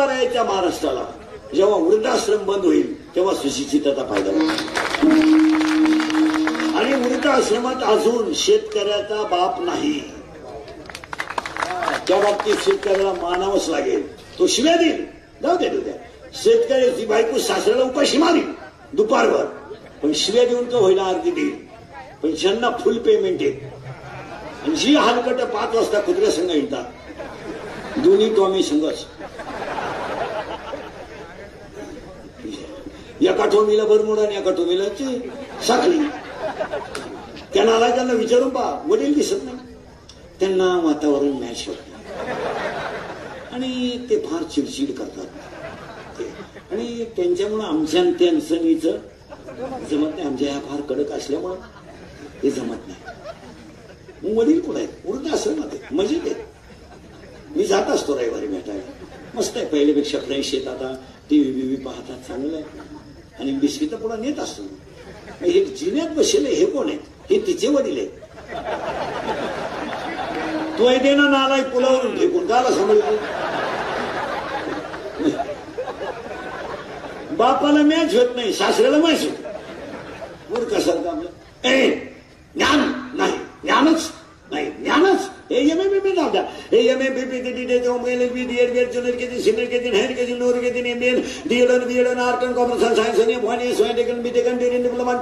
बार यायच्या महाराष्ट्राला. जेव्हा वृद्धाश्रम बंद होईल तेव्हा सुशिक्षितता फायदा होईल. आणि वृद्धाश्रमात अजून शेतकऱ्याचा बाप नाही. त्या बाबतीत शेतकऱ्याला मानावंच लागेल. तो शिव्या देईल, जाऊ दे तुझ्या. शेतकऱ्याची बायको सासऱ्याला उपाशी मारील दुपारभर, पण शिव्या देऊन का होईना अर्धी देईल. पण ज्यांना फुल पेमेंट आहे आणि जी हलकट 5 वाजता कुत्र्या संघ येतात, दोन्ही तो आम्ही संघच. एका टोमीला बरमुडा आणि एका टोमीला साखळी. त्यांना आला, त्यांना विचारून पहा, वडील दिसत नाही. त्यांना वातावरण मॅच होत नाही आणि ते फार चिडचिड करतात. आणि त्यांच्यामुळं आमच्या त्यांचं जमत नाही. आमच्या ह्या फार कडक असल्यामुळं हे जमत नाही. वडील कुठे आहेत? वृद्धाश्रमात आहेत, मजेत आहेत. मी जात असतो रविवारी भेटायला. मस्त आहे, पहिल्यापेक्षा फ्रेश येत. आता टीव्ही बीव्ही पाहतात, चांगलं आहे. आणि बिस्किट पुढे नेत असतो. हे जिन्यात बसले हे कोण आहेत? हे तिचे वडील आहेत. तो दे ना नाला पुलावरून फेकून काला समजलं. बापाला मॅच होत नाही, सासऱ्याला मॅच होत. मूर्खासारखं आपलं ज्ञान नाही, ज्ञानच नाही, ज्ञानच. MA जाऊ द्या. MA art and commerce and science आणि diploma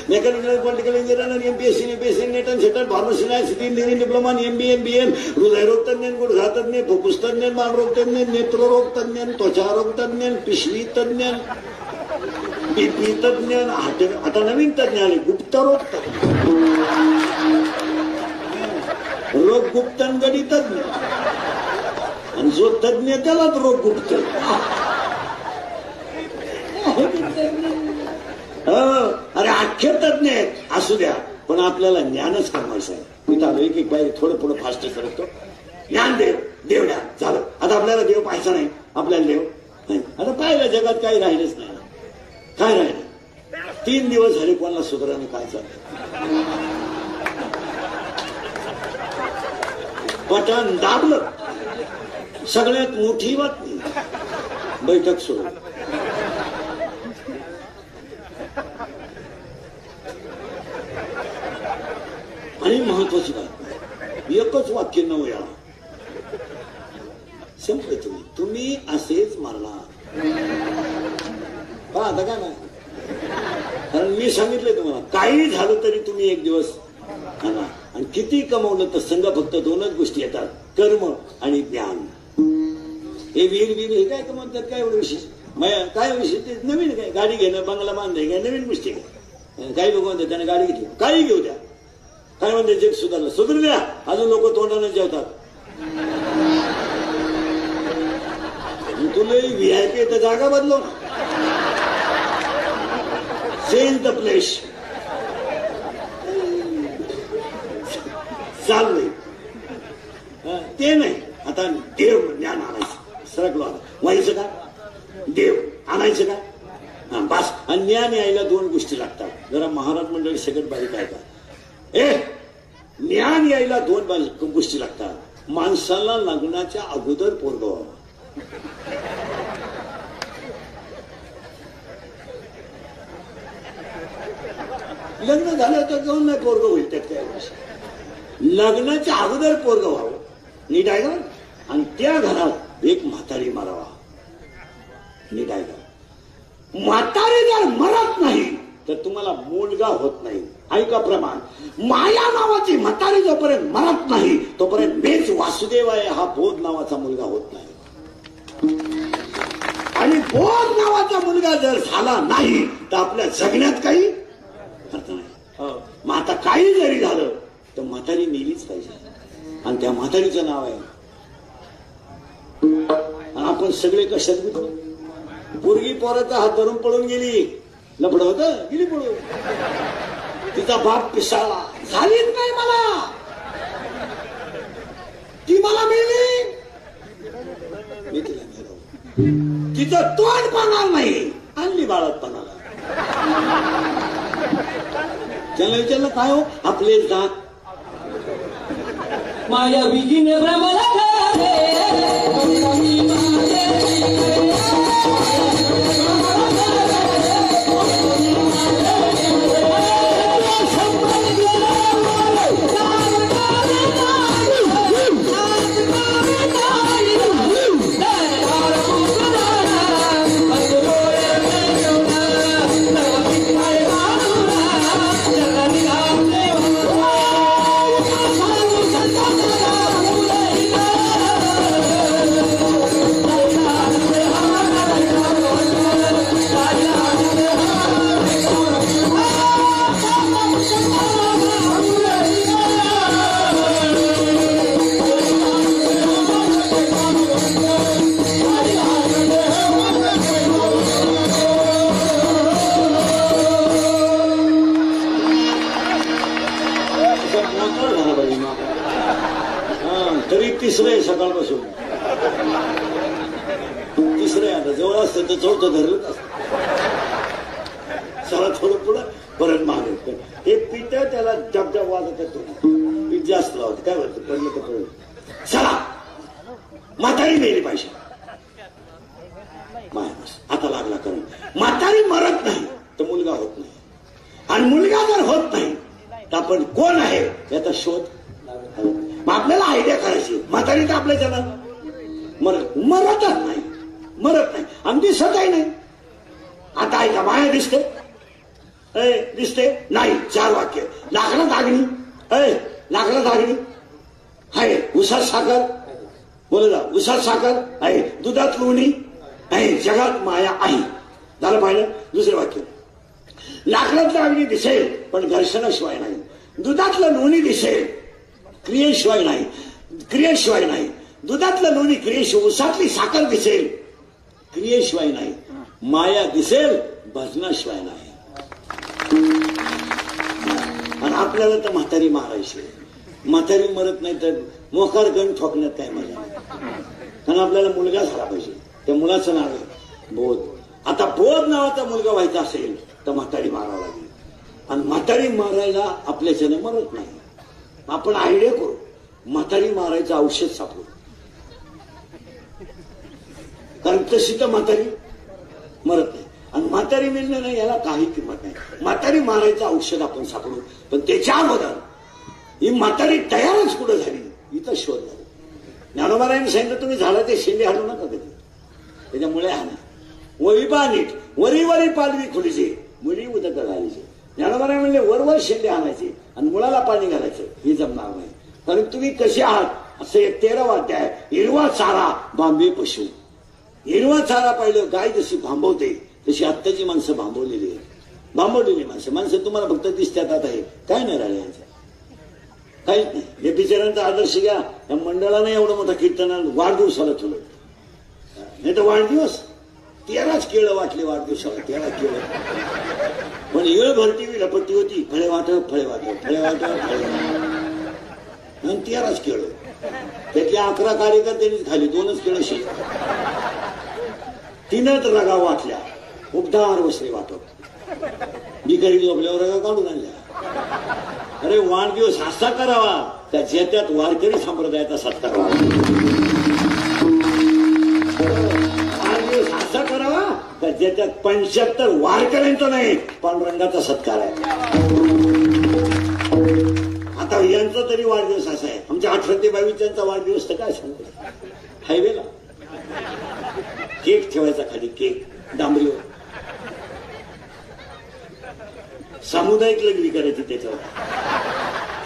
mechanical political engineering MPSC NET and SET pharmacy engineering diploma MBA हृदयरोग तज्ञ, गुडघातज्ञ, फुफ्फुस तज्ञ, मानरोग तज्ञ, नेत्ररोग तज्ञ, त्वचारोग तज्ञ, पिशवी तज्ञ, BP तज्ञ. आता नवीन तज्ञ आले, गुप्तरोग तज्ञ, रोग गुप्तन गडी तज्ञ. आणि जो तज्ञ त्यालाच रोग गुप्त. अरे अख्खे तज्ञ आहेत, असू द्या, पण आपल्याला ज्ञानच कमवायचं आहे. मी तर एक बाई थोडं पुढं फास्ट करतो. ज्ञान देव, देव द्या, झालं. आता आपल्याला देव पाहायचा नाही, आपल्याला देव नाही. आता पाहिलं जगात काही राहिलंच नाही. काय राहिलं? 3 दिवस झाले कोणाला सुधाराने काय चाललं. बटन दाबलं, सगळ्यात मोठी बातमी, बैठक सुरू. आणि महत्वाची बातमी, एकच वाक्य 9 वेळा संपले. तुम्ही असेच मारणार. आता काय नाही, कारण मी सांगितलंय तुम्हाला, काही झालं तरी तुम्ही एक दिवस आणा. आणि किती कमवलं तर संघ फक्त 2च गोष्टी येतात, कर्म आणि ज्ञान. हे वीर हे काय कमवतात? काय एवढं विशेष? काय विशेष? ते नवीन काय, गाडी घेणं, बंगला बांधणे, काय नवीन गोष्टी काय? काही लोक म्हणतात त्याने गाडी घेतली, काही घेऊ द्या. काय म्हणते जग सुधारलं, सुधरू द्या. अजून लोक तोंडाने जेवतात. तुला VIP तर जागा बदलव ना. Change the place. चाललंय ते नाही. आता देव ज्ञान आणायचं, सरकलो आता. व्हायचं का? देव आणायचं का? बस. आणि ज्ञान यायला 2 गोष्टी लागतात. जरा महाराज मंडळी सगळ्यात बारीक आहे का? ज्ञान यायला 2 गोष्टी लागतात. माणसाला लग्नाच्या अगोदर पोरगं व्हावं. लग्न झालं तर जाऊन नाही पोरगं होईल, त्यात काय गोष्ट. लग्नाच्या अगोदर पोरगं व्हावं, नीट आहे का? आणि त्या घरात एक म्हातारी मारावा, नीट आहे का? म्हातारी जर मरत नाही तर तुम्हाला मुलगा होत नाही. ऐका प्रमाण, माया नावाची म्हातारी जोपर्यंत मरत नाही तोपर्यंत बेच वासुदेव आहे हा बोध नावाचा मुलगा होत नाही. आणि बोध नावाचा मुलगा जर झाला नाही तर आपल्या जगण्यात काही अर्थ नाही. मग आता काही जरी झालं तर म्हातारी नेलीच पाहिजे. आणि त्या म्हातारीचं नाव आहे, आपण सगळे कशात गुंतलो. पोरगी पोराचा हात धरून पळून गेली, लपड होत गेली पळून. तिचा बाप पिसाळला, झालीच नाही मला, ती मला मिळली, मी तिला मिळव. तिचं तोंड पाहणार नाही, आणली बाळात पानाला. त्याला विचारलं काय हो? आपले दात माया विधीने भ्रमला तिसरं आहे सकाळपासून. तिसरं आहे आता जवळ असतं तर चौथं धरलं असतं. चला थोडं पुढं परत मागे हे पीठ त्याला डबडब वाजत येतो. पीठ जास्त लावत काय म्हणतो पडलं तर पडलं. चला म्हातारी मेली पाहिजे. आता लागला करून म्हातारी मरत नाही तर मुलगा होत नाही आणि मुलगा जर होत नाही तर आपण कोण आहे याचा शोध. मग आपल्याला आयडिया करायची. म्हातारी तर आपल्या जनात मरतच नाही आणि दिसतही नाही. आता ऐका माया दिसते दिसते नाही. 4 वाक्य. लाकडा दागणी लाकडा दागणी आहे. उसात साखर बोल जा. उसात साखर आहे. दुधात लोणी आहे. जगात माया आहे. झालं पाहिलं. दुसरे वाक्य. लाकडातलं अग्नी दिसेल पण घर्षणाशिवाय नाही. दुधातलं लोणी दिसेल क्रियेशिवाय नाही. क्रियेशिवाय नाही. दुधातलं लोणी क्रियेशिवाय. उसातली साखर दिसेल क्रियेशिवाय नाही. माया दिसेल भजनाशिवाय नाही. आणि आपल्याला तर म्हातारी मारायची. म्हातारी मरत नाही तर मोकार गण ठोकण्यात काय मजा. कारण आपल्याला मुलगा झाला पाहिजे. त्या मुलाचं नाव आहे बोध. आता बोध नावाचा मुलगा व्हायचा असेल तर म्हातारी मारावं लागेल. आणि म्हातारी मारायला आपल्याच्याने मरत नाही. आपण आयडिया करू. म्हातारी मारायचं औषध सापडू. कारण तशी तर म्हातारी मरत नाही. आणि म्हातारी मिळणं नाही याला काही किंमत नाही. म्हातारी मारायचं औषध आपण सापडू. पण त्याच्या अगोदर ही म्हातारी तयारच कुठं झाली इथं शोध झाला. ज्ञानोबारायांनी सांगितलं तुम्ही झाडाचे शेंडे हाणू नका कधी. त्याच्यामुळे हाना. वरी पा नीट. वरी वरी पालवी खुलीचे मुली उदक घालायचे. ज्ञानोबाराय म्हणले वरवर शेंडे आणायचे आणि मुळाला पाणी घालायचं. हे जमणार नाही. कारण तुम्ही कसे आहात असं एक 13 वाक्य आहे. हिरवा चारा बांबे पशु. हिरवा चारा पाहिलं गाय जशी भांबवते तशी आत्ताची माणसं भांबवलेली आहे. भांबवलेली माणसं तुम्हाला फक्त दिसतात. आता हे काय नाही राहिले यांचं काहीच नाही. हे बिचाऱ्यांचा आदर्श घ्या. या मंडळाने एवढं मोठं कीर्तन वाढदिवसाला ठेवलं. नाही तर वाढदिवस 13च केळं वाटले वाढदिवसाला. 13 केळं. पण येळ भरती लपट्टी होती. फळे वाटप फळे वाटप फळे वाटप फळे आणि 13च केळं. त्यातल्या 11 कार्यकर्त्यांनीच खाली 2च केळं शिल्लक. 3च रगा वाटल्या. उपदार वसरे वाटप. बिकारी झोपल्यावर रगा काढून आणल्या. अरे वाढदिवस असा करावा त्या ज्यात्यात वारकरी संप्रदायाचा सत्कार व्हावा. वाढदिवस असा करावा त्या ज्याच्यात 75 वारकऱ्यांचा नाही पांडुरंगाचा सत्कार आहे. आता यांचा तरी वाढदिवस असा आहे. आमच्या 18 ते 22 वाढदिवस तर काय सांगतो. हायवेला केक ठेवायचा खाली. केक डांबरीवर. सामुदायिक लग्नी करायची त्याच्यावर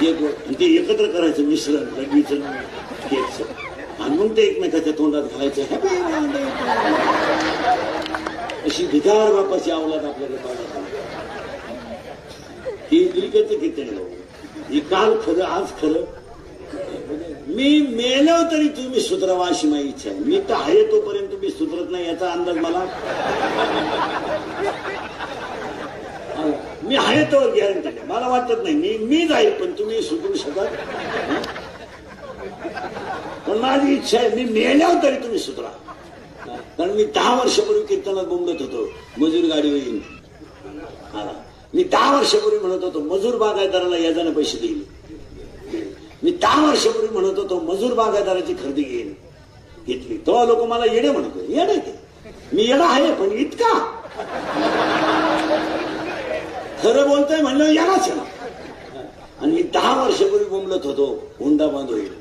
केकवर. आणि ते एकत्र करायचं मिश्रण लग्नीचं केकचं. आणि मग ते एकमेकाच्या तोंडात घालायचं. Happy birthday. अशी भिकार बापाची अवलाद आपल्याकडे पाहण्यात आली. ही इंग्लिकेचं कीर्तन भाऊ. ही काल खरं आज खरं. मी मेलो तरी तुम्ही सुधरावा अशी माझी इच्छा आहे. मी तर आहे तोपर्यंत तुम्ही सुधरत नाही याचा अंदाज मला. मी आहे तोवर गॅरंटी नाही. मला वाटत नाही मी जाईल पण तुम्ही सुधरू शकाल. पण माझी इच्छा आहे मी मेल्यावर तरी तुम्ही सुधरा. कारण मी 10 वर्षापूर्वी कीर्तनात बोंबलत होतो मजूर गाडी होईल. मी 10 वर्षापूर्वी म्हणत होतो मजूर बागायतदाराला याजाने पैसे देईल. मी 10 वर्षापूर्वी म्हणत होतो मजूर बागायतदाराची खरेदी घेईल. घेतली. तो लोक मला येडे म्हणतो. येडे ते मी येडा आहे पण इतका खरं बोलतोय म्हणलं येडाच ना. आणि मी 10 वर्षापूर्वी बोंबलत होतो हुंडा बंद होईल.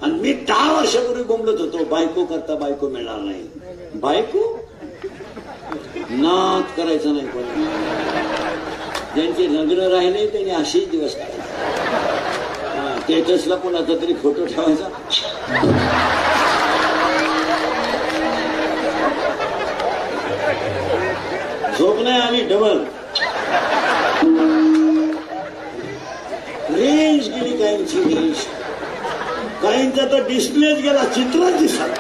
आणि मी 10 वर्षापूर्वी बोंबलत होतो बायको करता बायको मिळणार नाही. बायको नाद करायचा नाही. पण ज्यांचे लग्न राहिले त्यांनी असेच दिवस काढायचे. स्टेटसला कोणाचा तरी फोटो ठेवायचा. झोप नाही आली डबल. रेंज गेली काहींची. रेंज काहींचा तर डिस्प्लेच गेला. चित्रच दिसत.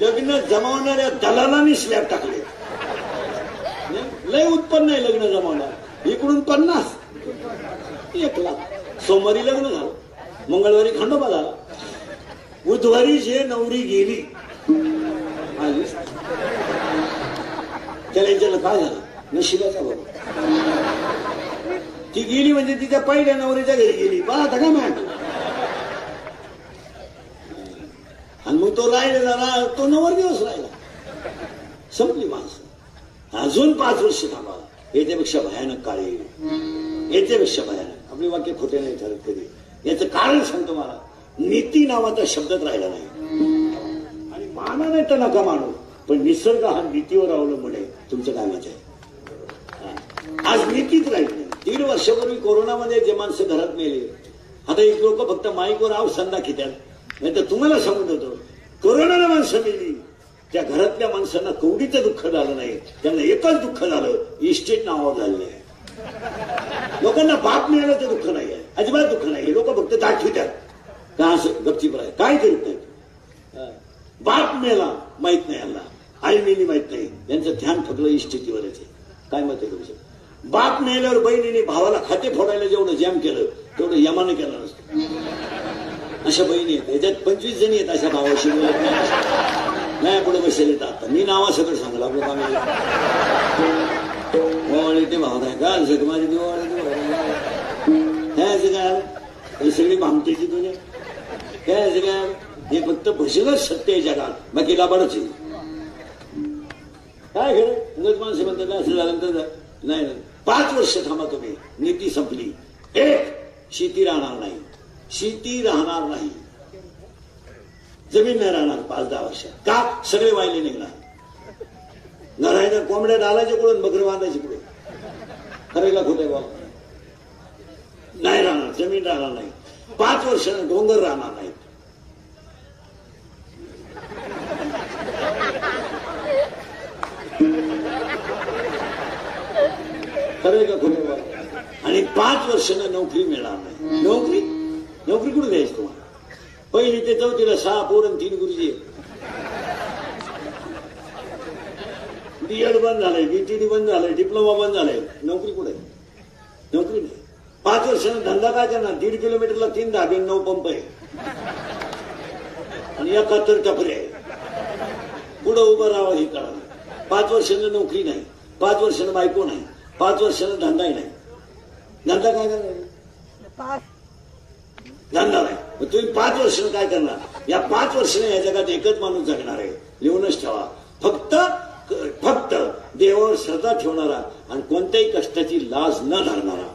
लग्न जमावणाऱ्या दलालांनी स्लॅब टाकले. लय उत्पन्न आहे लग्न जमावणार. इकडून 50, 1,00,000. सोमवारी लग्न झालं, मंगळवारी खंडोबा झाला, बुधवारी जे नवरी गेली आलीच. त्याला विचारलं काय झालं, नशिबाचा बरोबर. ती गेली म्हणजे तिच्या पहिल्या नवरीच्या घरी गेली. पाहता का मॅम. आणि मग तो राहिलेला तो 9 दिवस राहिला. संपली माणसं. अजून 5 वर्ष थांबा. याच्यापेक्षा भयानक काळ येईल. याच्यापेक्षा भयानक. आपली वाक्य खोटे नाही ठरत कधी. याचं कारण सांगतो मला. नीती नावाचा शब्दच राहिला नाही. आणि माना नाही तर नका मानू, पण निसर्ग हा नीतीवर अवलंबून आहे. तुमचं काय मत आहे? आज नीतीच राहील नाही. 3 वर्षापूर्वी कोरोनामध्ये जे माणसं घरात मेले, आता एक लोक फक्त माईकवर आव संदा खित्यात. नाही तर तुम्हाला सांगून देतो, कोरोनाला माणसं मेली, त्या घरातल्या माणसांना कवडीचं दुःख झालं नाही. त्यांना एकच दुःख झालं, इस्टेट नावावर झालेलं आहे. लोकांना बाप मिळालं तर दुःख नाही आहे, अजिबात दुःख नाही. लोक फक्त दाखवितात का असं गपचीप राहील, काय करीत नाही. बाप मेला माहित नाही, यांना आई मेली माहित नाही. यांचं ध्यान फक्त इस्टेटीवरच आहे. काय मत आहे तुमचं? बाप मेल्यावर बहिणीने भावाला खाते फोडायला जेवढं जॅम केलं तेवढं यमानं केलं नसतं. अशा बहिणी आहेत, याच्यात 25 जणी आहेत अशा भावाशी बोलत नाही. पुढे बसेल येतात. मी नावा सगळं सांगला आपलं काम ते भाव आहे का सगळं माझी काय सगळी भामटेची तुझ्या काय काय. हे फक्त भजनच सत्य आहे जगात, बाकी लाबाडच आहे. काय खरं उगच माणसं म्हणतात असं झालं तर नाही. 5 वर्ष थांबा तुम्ही. नीती संपली. एक, शेती राहणार नाही. शेती राहणार नाही. जमीन नाही राहणार 5-10 वर्ष. का? सगळे वाहिले निघणार. घरायला कोंबड्या डालायचे कुठून, बकरी बांधायची कुठे. खरेला खोटे बाबा नाही राहणार. जमीन राहणार नाही. 5 वर्षानं डोंगर राहणार नाहीत. खरे का खोटे बाबा. आणि 5 वर्षानं नोकरी मिळणार नाही. नोकरी कुठे द्यायची तुम्हाला? पहिली ते 4थीला 6 पोर आणि 3 गुरुजी. बीएड बंद झालंय, बीटीडी बंद झालंय, डिप्लोमा बंद झालाय. नोकरी कुठे? नोकरी नाही. 5 वर्षानं धंदा काय करणार? 1.5 किलोमीटरला 3 धाबे, 9 पंप आहे आणि 71 टपरे आहे. पुढं उभं राहावं हे करा. 5 वर्षानं नोकरी नाही. 5 वर्षानं बायको नाही. 5 वर्षानं धंदाही नाही. धंदा काय करणार? धंदा नाही. तुम्ही 5 वर्षानं काय करणार? या 5 वर्षाने या जगात एकच माणूस जगणार आहे. लिहूनच ठेवा. फक्त देवावर श्रद्धा ठेवणारा आणि कोणत्याही कष्टाची लाज न धरणारा.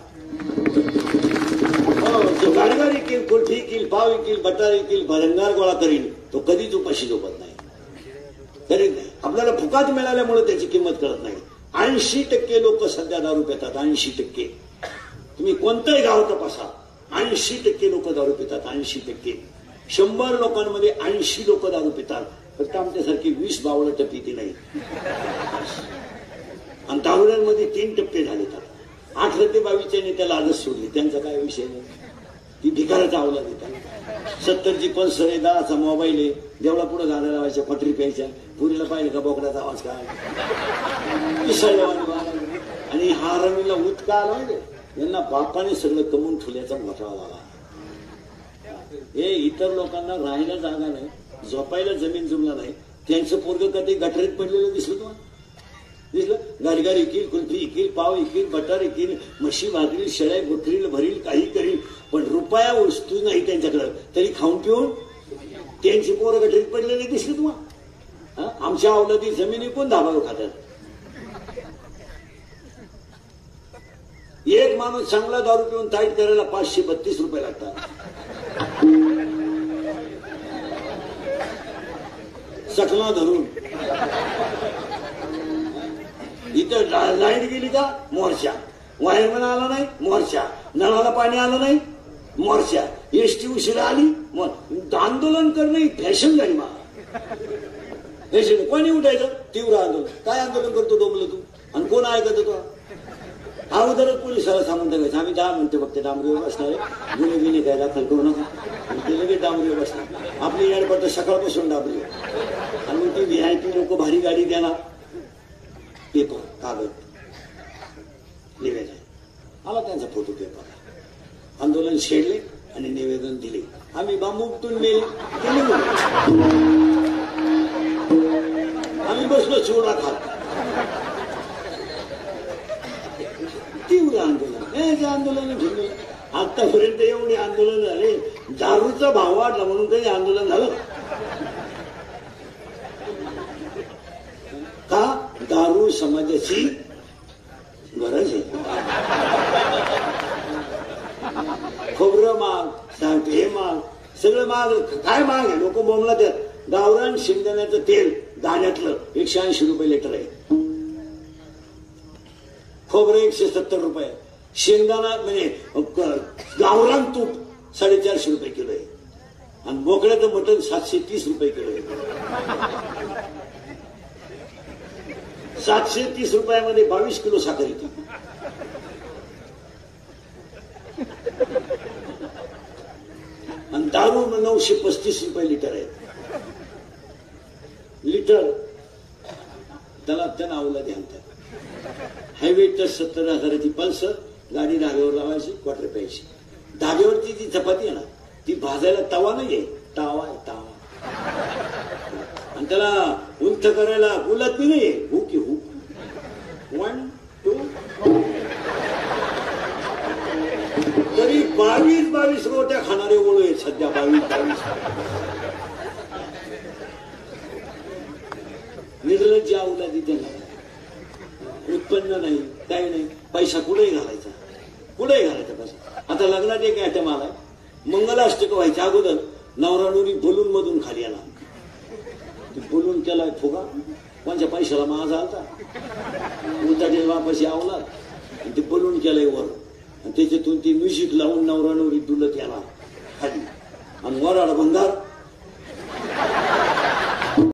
जो गाडगाडी किल, कुल्फी किल, पाव किल, बटारी किल, भरंगार गोळा करील, तो कधीच उपाशी झोपत नाही. करीत नाही. आपल्याला फुकाट मिळाल्यामुळे त्याची किंमत कळत नाही. 80% लोक सध्या दारू पितात. 80%. तुम्ही कोणतंही गाव तपासा, 80% लोक दारू पितात. 80%. 100 लोकांमध्ये 80 लोक दारू पितात. फक्त आमच्यासारखी 20 बावळट पिती नाही. आणि दारुड्यांमध्ये 3 टप्पे झाले. 18 ते 22च्या त्याला आजच सोडली. त्यांचा काय विषय नाही. ती भिकाराचा अवलाद देतात. 70ची पल्सर आहे, 10चा मोबाईल आहे, देवळा पुढे गाड्या लावायच्या, पटरी प्यायच्या. पुरीला पाहिलं का बोकड्याचा आवाज काय. आणि हा रमीला उत का आला म्हणजे यांना बापाने सगळं कमवून ठेवल्याचा मोठा झाला. हे इतर लोकांना राहायला जागा नाही, झोपायला जमीन जुमला नाही. त्यांचं पोरग कधी गटरीत पडलेलं दिसलं तुम्हाला? दिसलं? गारगार इकील, कुल्फी इकील, पाव इकील, बटर इकील, म्हशी भागरील, शेळ्या गोठरील, भरील, काही करील, पण रुपया वस्तू नाही त्यांच्याकडं. तरी खाऊन पिऊन त्यांची पोरं गटरीत पडलेले दिसले तुम्हाला? आमच्या अवलादी जमीन विकून धाबाळू खातात. एक माणूस चांगला दारू पिऊन ताईट करायला 532 रुपये लागतात. चकला धरून. इथं लाईट गेली का मोर्चा, वायरमन आला नाही मोर्चा, नळाला पाणी आलं नाही मोर्चा, एसटी उशिरा आली आंदोलन करणं ही फॅशन झाली. फॅशन. कोणी उठायचं? तीव्र आंदोलन. काय आंदोलन करतो डोंबलं तू? आणि कोण ऐकत होतो? अगोदरच पोलिसाला सांगून टाकायचं आम्ही 10 मिनिटं फक्त डांबरीवर बसणार आहे, गुन्हे बिने काय दाखल करू नका. आणि ते लगेच डांबरीवर बसणार. आपली याडपट्ट सकाळपासून डांबरीवर. आणि मग ती VIP लोक भारी गाडी देणार, पेपर कागद निवेदन आला त्यांचा फोटो पेपर आंदोलन छेडले आणि निवेदन दिले आम्ही बांबू उपटून मेले आम्ही बसलो चिवडा खात तीव्र आंदोलन आंदोलन घेऊन आतापर्यंत एवढे आंदोलन झाले दारूचा भाव वाढला म्हणून काही आंदोलन झालं का दारू समाजाची गरज आहे खोबरं माग सांगते हे माग सगळं माग काय माग आहे लोक बोंबला त्यात गावरान शेंगदाण्याचं तेल दाण्यातलं 180 रुपये लिटर आहे खोबरं 170 रुपये शेंगदाणा म्हणजे गावरान तूप 450 रुपये किलो आहे आणि बोकड्याचं मटण 730 रुपये किलो आहे 730 रुपयामध्ये 22 किलो साखर येते आणि दारू 935 रुपये लिटर आहे लिटर त्याला नावला ध्यानतात हायवे तर 70,000ची पल्सर गाडी धाब्यावर लावायची क्वार्टर प्यायची धाब्यावरची जी चपाती आहे ना ती भाजायला तवा नाहीये तावा आहे तावा आणि त्याला उंच करायला गुलात नाहीये हुक की हुक 1 2 तरी 22 रोट्या खाणारे ओळू आहेत सध्या 22 निर्लज्ज औलादी त्यांना उत्पन्न नाही काही नाही पैसा कुठेही घालायचा पैसा आता लग्नात एक आयटम आलाय मंगलाष्टक व्हायच्या अगोदर नवरा नवरी बलून मधून खाली आला बलून केलाय फुगा कोणच्या पैशाला माझा आलता उलटाचे वापस आवला ते बलून केलाय वर आणि त्याच्यातून ती म्युझिक लावून नवरा नवरी डुलत याला खाली आणि वराड भंगार